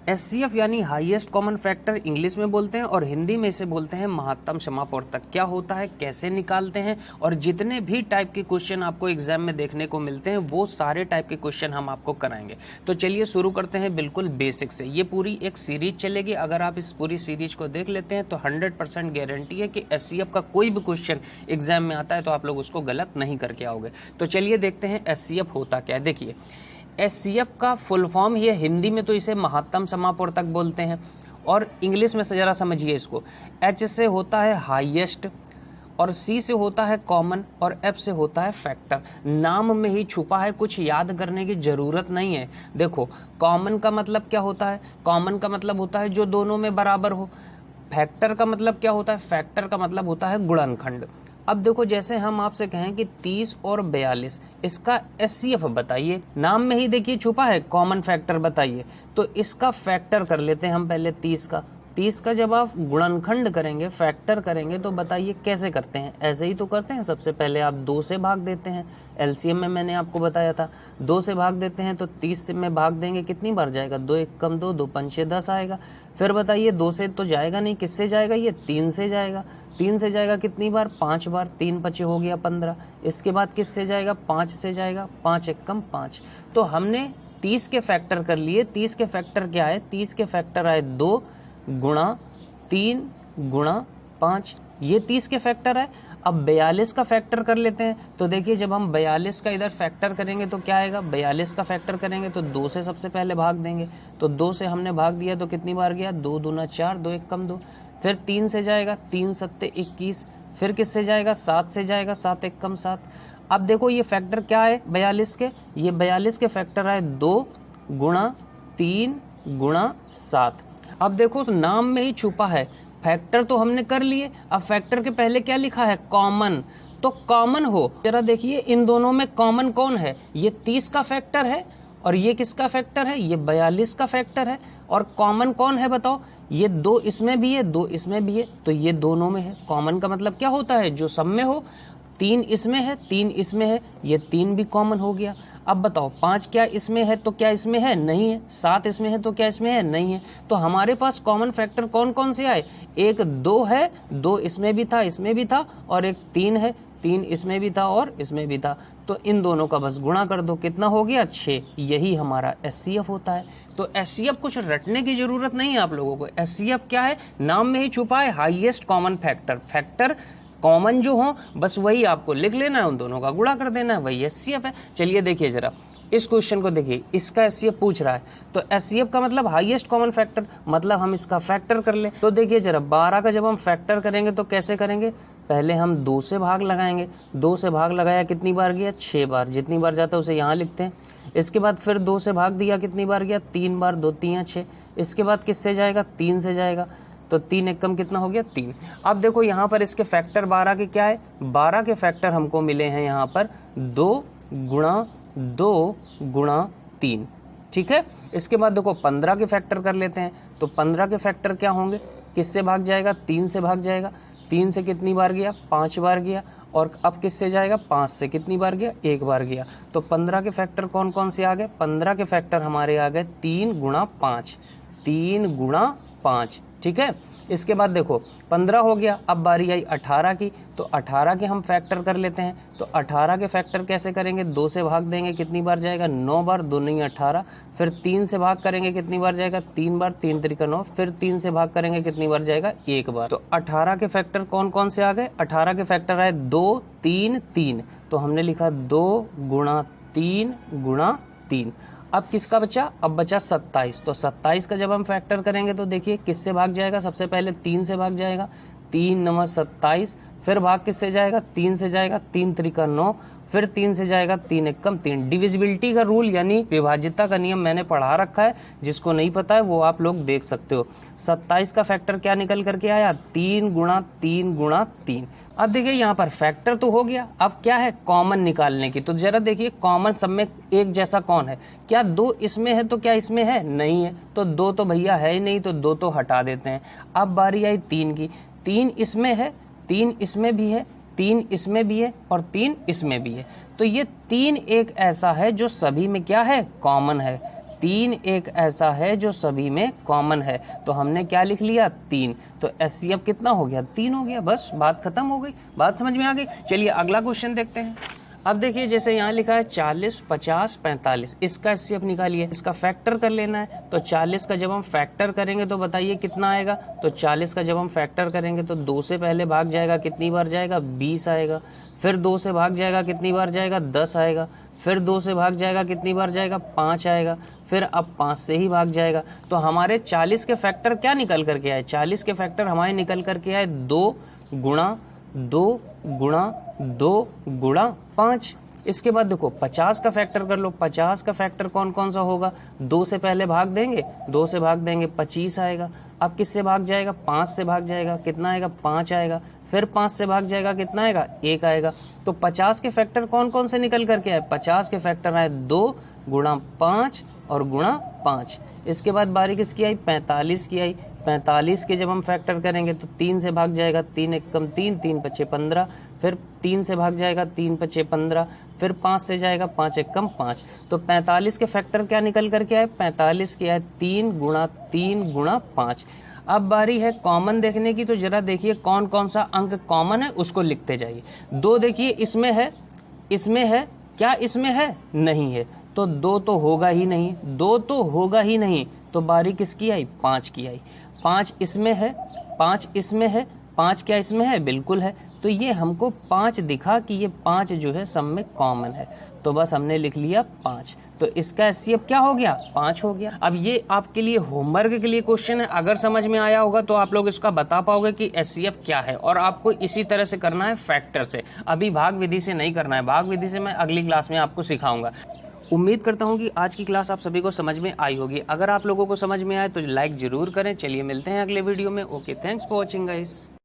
HCF यानी highest common factor English में बोलते हैं और हिंदी में इसे बोलते हैं महत्तम समापवर्तक। क्या होता है, कैसे निकालते हैं, और जितने भी टाइप के क्वेश्चन आपको एग्जाम में देखने को मिलते हैं वो सारे टाइप के क्वेश्चन हम आपको कराएंगे। तो चलिए शुरू करते हैं बिल्कुल बेसिक से। ये पूरी एक सीरीज चलेगी, अगर आप इस पूरी सीरीज को देख लेते हैं तो 100% गारंटी है कि एचसीएफ का कोई भी क्वेश्चन एग्जाम में आता है तो आप लोग उसको गलत नहीं करके आओगे। तो चलिए देखते हैं एचसीएफ होता क्या है। देखिए एचसीएफ का फुल फॉर्म ही है, हिंदी में तो इसे महत्तम समापवर्तक बोलते हैं और इंग्लिश में जरा समझिए इसको। एच से होता है हाईएस्ट और सी से होता है कॉमन और एफ से होता है फैक्टर। नाम में ही छुपा है, कुछ याद करने की जरूरत नहीं है। देखो कॉमन का मतलब क्या होता है, कॉमन का मतलब होता है जो दोनों में बराबर हो। फैक्टर का मतलब क्या होता है, फैक्टर का मतलब होता है गुणनखंड। अब देखो जैसे हम आपसे कहें कि 30 और 42 इसका एचसीएफ बताइए, नाम में ही देखिए छुपा है कॉमन फैक्टर बताइए, तो इसका फैक्टर कर लेते हैं हम पहले 30 का जब आप गुणनखंड करेंगे, फैक्टर करेंगे तो बताइए कैसे करते हैं। ऐसे ही तो करते हैं, सबसे पहले आप 2 से भाग देते हैं। एलसीएम में मैंने आपको बताया था 2 से भाग देते हैं तो 30 से में भाग देंगे, कितनी बार जाएगा, 2 1 कम 2, 2 5 6 10 आएगा। फिर बताइए 2 से तो जाएगा नहीं, किससे जाएगा, ये 3 से जाएगा। 3 से जाएगा कितनी बार, 5 बार, 3 5 हो गया 15। इसके बाद किससे जाएगा, 5 से जाएगा, 5 1 कम 5। तो हमने 30 के फैक्टर कर लिए। 30 के फैक्टर क्या है, 30 के फैक्टर आए 2 गुणा 3 गुणा 5, ये 30 के फैक्टर है। अब 42 का फैक्टर कर लेते हैं, तो देखिए जब हम 42 का इधर फैक्टर करेंगे तो क्या आएगा, 42 का फैक्टर करेंगे तो 2 से सबसे पहले भाग देंगे, तो 2 से हमने भाग दिया तो कितनी बार गया, 2 दूना 4, 2 1 कम 2। फिर 3 से जाएगा, 3 7 21। फिर किससे जाएगा, 7 से जाएगा, 7 1 कम 7। अब देखो ये फैक्टर क्या है 42 के, ये 42 के फैक्टर आए 2 गुणा 3 गुणा 7। अब देखो नाम में ही छुपा है, फैक्टर तो हमने कर लिए, अब फैक्टर के पहले क्या लिखा है, कॉमन। तो कॉमन हो, जरा देखिए इन दोनों में कॉमन कौन है, ये 30 का फैक्टर है और ये किसका फैक्टर है, ये 42 का फैक्टर है। और कॉमन कौन है बताओ, ये 2 इसमें भी है, 2 इसमें भी है, तो ये दोनों में है। कॉमन का मतलब क्या होता है, जो सब में हो। 3 इसमें है, 3 इसमें है, ये 3 भी कॉमन हो गया। अब बताओ 5 क्या इसमें है तो क्या इसमें है, नहीं है। 7 इसमें है तो क्या इसमें है, नहीं है। तो हमारे पास कॉमन फैक्टर कौन कौन से आए, एक 2 है, 2 इसमें भी था, इसमें भी था, और एक 3 है, 3 इसमें भी था और इसमें भी था। तो इन दोनों का बस गुणा कर दो, कितना हो गया, 6। यही हमारा एचसीएफ होता है। तो एचसीएफ कुछ रटने की जरूरत नहीं है आप लोगों को। एचसीएफ क्या है, नाम में ही छुपा है, highest common factor. Factor common जो हो बस वही आपको लिख लेना है, उन दोनों का गुणा कर देना है, वही एचसीएफ है। चलिए देखिए जरा इस क्वेश्चन को देखिए, इसका एचसीएफ पूछ रहा है, तो एचसीएफ का मतलब हाईएस्ट कॉमन फैक्टर, मतलब हम इसका फैक्टर कर ले। तो देखिए जरा 12 का जब हम फैक्टर करेंगे तो कैसे करेंगे, पहले हम 2 से भाग लगाएंगे। 2 से भाग लगाया कितनी बार गया, 6 बार, जितनी बार जाता है उसे यहाँ लिखते हैं। इसके बाद फिर 2 से भाग दिया, कितनी बार गया, 3 बार, 2 3 6। इसके बाद किससे जाएगा, 3 से जाएगा, तो 3 1 कम कितना हो गया, 3। अब देखो यहाँ पर इसके फैक्टर 12 के क्या है, 12 के फैक्टर हमको मिले हैं यहाँ पर 2 गुणा 2 गुणा 3, ठीक है। इसके बाद देखो 15 के फैक्टर कर लेते हैं, तो 15 के फैक्टर क्या होंगे, किससे भाग जाएगा, 3 से भाग जाएगा। 3 से कितनी बार गया, 5 बार गया, और अब किससे जाएगा, 5 से कितनी बार गया, 1 बार गया। तो 15 के फैक्टर कौन कौन से आ गए, 15 के फैक्टर हमारे आ गए 3 गुणा 5, 3 गुणा 5, ठीक है। इसके बाद देखो 15 हो गया, अब बारी आई 18 की, तो 18 के हम फैक्टर कर लेते हैं। तो 18 के फैक्टर कैसे करेंगे, 2 से भाग देंगे, कितनी बार जाएगा, 9 बार, 2 नहीं 18। फिर 3 से भाग करेंगे, कितनी बार जाएगा, 3 बार, 3 3 9। फिर 3 से भाग करेंगे, कितनी बार जाएगा, 1 बार। तो 18 के फैक्टर कौन कौन से आ गए, 18 के फैक्टर आए 2 3 3, तो हमने लिखा 2 गुणा 3 गुणा 3। अब किसका बचा, अब बचा 27। तो 27 का जब हम फैक्टर करेंगे तो देखिए किससे भाग जाएगा, सबसे पहले 3 से भाग जाएगा, 3 9 27। फिर भाग किससे जाएगा, 3 से जाएगा, 3 3 9। फिर 3 से जाएगा, 3 1 कम 3। डिविजिबिलिटी का रूल यानी विभाज्यता का नियम मैंने पढ़ा रखा है, जिसको नहीं पता है वो आप लोग देख सकते हो। 27 का फैक्टर क्या निकल करके आया, 3 गुणा 3 गुणा 3। अब देखिए यहाँ पर फैक्टर तो हो गया, अब क्या है, कॉमन निकालने की। तो जरा देखिए कॉमन सब में एक जैसा कौन है, क्या 2 इसमें है तो क्या इसमें है, नहीं है। तो 2 तो भैया है ही नहीं, तो 2 तो हटा देते हैं। अब बारी आई 3 की, 3 इसमें है, 3 इसमें भी है, 3 इसमें भी है और 3 इसमें भी है। तो ये 3 एक ऐसा है जो सभी में क्या है, कॉमन है। 3 एक ऐसा है जो सभी में कॉमन है, तो हमने क्या लिख लिया 3, तो HCF कितना हो गया 3 हो गया, बस बात खत्म हो गई। बात समझ में आ गई। चलिए अगला क्वेश्चन देखते हैं। अब देखिए जैसे यहाँ लिखा है 40, 50, 45, इसका HCF निकालिए, इसका फैक्टर कर लेना है। तो 40 का जब हम फैक्टर करेंगे तो बताइए कितना आएगा, तो 40 का जब हम फैक्टर करेंगे तो 2 से पहले भाग जाएगा, कितनी बार जाएगा 20 आएगा, फिर 2 से भाग जाएगा, कितनी बार जाएगा 10 आएगा, फिर 2 से भाग जाएगा, कितनी बार जाएगा 5 आएगा, फिर अब 5 से ही भाग जाएगा। तो हमारे 40 के फैक्टर क्या निकल करके आए, 40 के फैक्टर हमारे निकल करके आए 2 गुणा 2 गुणा 2 गुणा 5। इसके बाद देखो 50 का फैक्टर कर लो, 50 का फैक्टर कौन कौन सा होगा, 2 से पहले भाग देंगे, 2 से भाग देंगे 25 आएगा, अब किससे भाग जाएगा 5 से भाग जाएगा, कितना आएगा 5 आएगा, फिर 5 से भाग जाएगा, कितना आएगा 1 आएगा। तो 50 के फैक्टर कौन कौन से निकल करके आए, 50 के फैक्टर आए 2 गुणा 5 और गुणा 5। इसके बाद बारी किसकी आई 45 की आई, 45 के जब हम फैक्टर करेंगे तो 3 से भाग जाएगा, 3 एक कम 3, 3 पचे 15, फिर 3 से भाग जाएगा, 3 पचे 15, फिर 5 से जाएगा, 5 एक कम 5। तो 45 के फैक्टर क्या निकल करके आए, 45 के आए 3 गुणा 5। अब बारी है कॉमन देखने की, तो जरा देखिए कौन कौन सा अंक कॉमन है उसको लिखते जाइए। 2 देखिए इसमें है, इसमें है, क्या इसमें है, नहीं है, तो 2 तो होगा ही नहीं, 2 तो होगा ही नहीं। तो बारी किसकी आई 5 की आई, 5 इसमें है, 5 इसमें है, 5 क्या इसमें है, बिल्कुल है। तो ये हमको 5 दिखा कि ये 5 जो है सब में कॉमन है, तो बस हमने लिख लिया 5। तो इसका HCF क्या हो गया 5 हो गया। अब ये आपके लिए होमवर्क के लिए क्वेश्चन है, अगर समझ में आया होगा तो आप लोग इसका बता पाओगे कि HCF क्या है, और आपको इसी तरह से करना है फैक्टर से, अभी भाग विधि से नहीं करना है। भाग विधि से मैं अगली क्लास में आपको सिखाऊंगा। उम्मीद करता हूँ कि आज की क्लास आप सभी को समझ में आई होगी। अगर आप लोगों को समझ में आए तो लाइक जरूर करें। चलिए मिलते हैं अगले वीडियो में। Okay, thanks for watching guys.